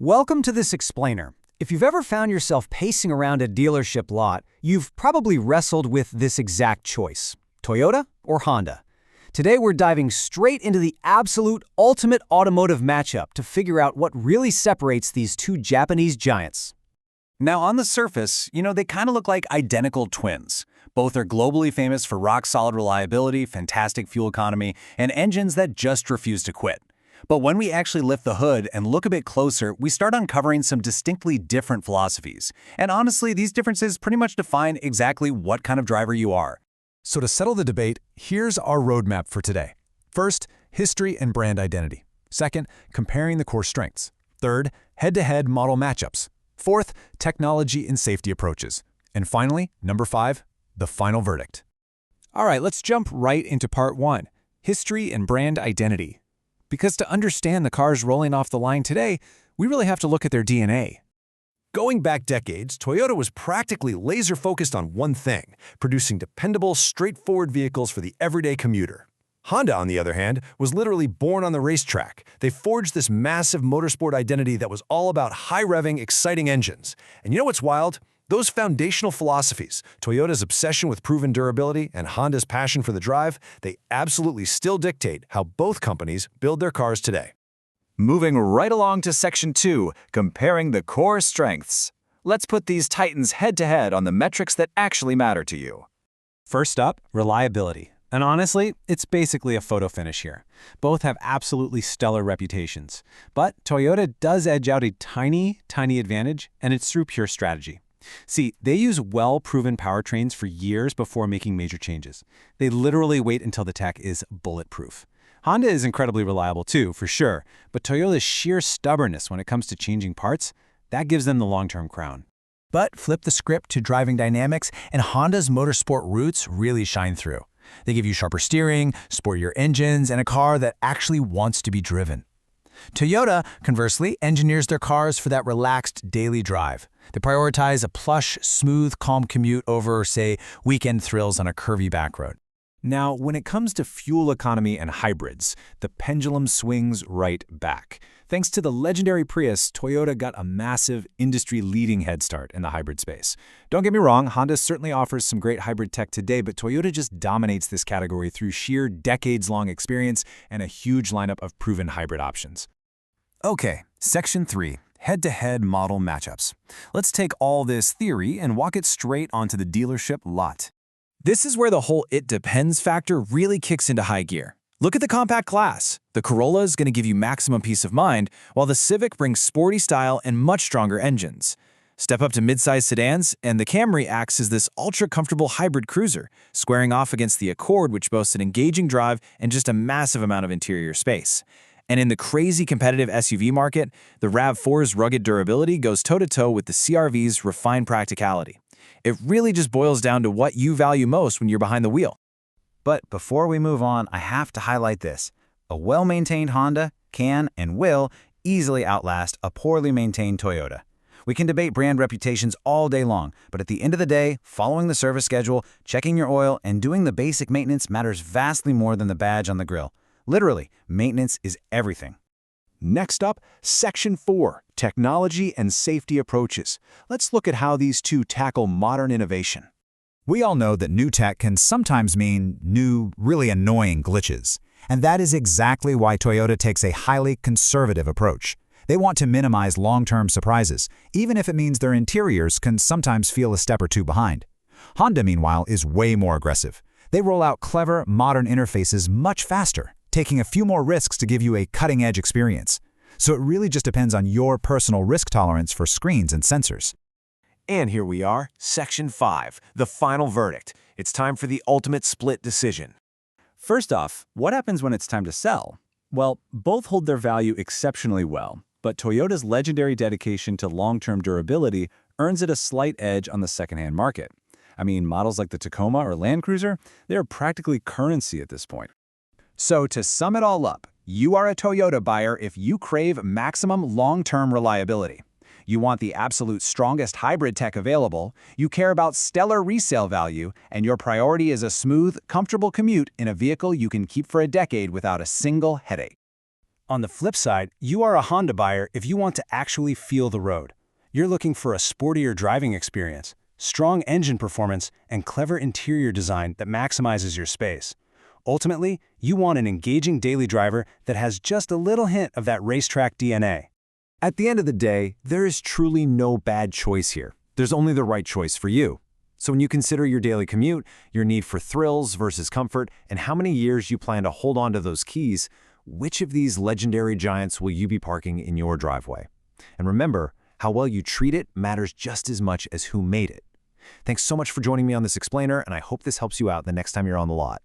Welcome to this explainer. If you've ever found yourself pacing around a dealership lot, you've probably wrestled with this exact choice: Toyota or Honda. Today we're diving straight into the absolute ultimate automotive matchup to figure out what really separates these two Japanese giants. Now, on the surface, they kind of look like identical twins. Both are globally famous for rock-solid reliability, fantastic fuel economy, and engines that just refuse to quit. But when we actually lift the hood and look a bit closer, we start uncovering some distinctly different philosophies. And honestly, these differences pretty much define exactly what kind of driver you are. So to settle the debate, here's our roadmap for today. First, history and brand identity. Second, comparing the core strengths. Third, head-to-head model matchups. Fourth, technology and safety approaches. And finally, number 5, the final verdict. All right, let's jump right into part 1, history and brand identity. Because to understand the cars rolling off the line today, we really have to look at their DNA. Going back decades, Toyota was practically laser-focused on one thing: producing dependable, straightforward vehicles for the everyday commuter. Honda, on the other hand, was literally born on the racetrack. They forged this massive motorsport identity that was all about high-revving, exciting engines. And you know what's wild? Those foundational philosophies, Toyota's obsession with proven durability and Honda's passion for the drive, they absolutely still dictate how both companies build their cars today. Moving right along to Section 2, comparing the core strengths. Let's put these titans head-to-head on the metrics that actually matter to you. First up, reliability. And honestly, it's basically a photo finish here. Both have absolutely stellar reputations. But Toyota does edge out a tiny advantage, and it's through pure strategy. See, they use well-proven powertrains for years before making major changes. They literally wait until the tech is bulletproof. Honda is incredibly reliable too, for sure, but Toyota's sheer stubbornness when it comes to changing parts, that gives them the long-term crown. But flip the script to driving dynamics, and Honda's motorsport roots really shine through. They give you sharper steering, sportier engines, and a car that actually wants to be driven. Toyota, conversely, engineers their cars for that relaxed daily drive. They prioritize a plush, smooth, calm commute over, say, weekend thrills on a curvy back road. Now, when it comes to fuel economy and hybrids, the pendulum swings right back. Thanks to the legendary Prius, Toyota got a massive, industry-leading head start in the hybrid space. Don't get me wrong, Honda certainly offers some great hybrid tech today, but Toyota just dominates this category through sheer decades-long experience and a huge lineup of proven hybrid options. Okay, Section 3, head-to-head model matchups. Let's take all this theory and walk it straight onto the dealership lot. This is where the whole "it depends" factor really kicks into high gear. Look at the compact class. The Corolla is going to give you maximum peace of mind, while the Civic brings sporty style and much stronger engines. Step up to midsize sedans, and the Camry acts as this ultra-comfortable hybrid cruiser, squaring off against the Accord, which boasts an engaging drive and just a massive amount of interior space. And in the crazy competitive SUV market, the RAV4's rugged durability goes toe-to-toe with the CR-V's refined practicality. It really just boils down to what you value most when you're behind the wheel. But before we move on, I have to highlight this. A well-maintained Honda can and will easily outlast a poorly maintained Toyota. We can debate brand reputations all day long, but at the end of the day, following the service schedule, checking your oil, and doing the basic maintenance matters vastly more than the badge on the grill. Literally, maintenance is everything. Next up, Section 4, technology and safety approaches. Let's look at how these two tackle modern innovation. We all know that new tech can sometimes mean new, really annoying glitches. And that is exactly why Toyota takes a highly conservative approach. They want to minimize long-term surprises, even if it means their interiors can sometimes feel a step or two behind. Honda, meanwhile, is way more aggressive. They roll out clever, modern interfaces much faster, taking a few more risks to give you a cutting-edge experience. So it really just depends on your personal risk tolerance for screens and sensors. And here we are, Section 5, the final verdict. It's time for the ultimate split decision. First off, what happens when it's time to sell? Well, both hold their value exceptionally well, but Toyota's legendary dedication to long-term durability earns it a slight edge on the secondhand market. I mean, models like the Tacoma or Land Cruiser, they're practically currency at this point. So to sum it all up, you are a Toyota buyer if you crave maximum long-term reliability. You want the absolute strongest hybrid tech available, you care about stellar resale value, and your priority is a smooth, comfortable commute in a vehicle you can keep for a decade without a single headache. On the flip side, you are a Honda buyer if you want to actually feel the road. You're looking for a sportier driving experience, strong engine performance, and clever interior design that maximizes your space. Ultimately, you want an engaging daily driver that has just a little hint of that racetrack DNA. At the end of the day, there is truly no bad choice here. There's only the right choice for you. So when you consider your daily commute, your need for thrills versus comfort, and how many years you plan to hold on to those keys, which of these legendary giants will you be parking in your driveway? And remember, how well you treat it matters just as much as who made it. Thanks so much for joining me on this explainer, and I hope this helps you out the next time you're on the lot.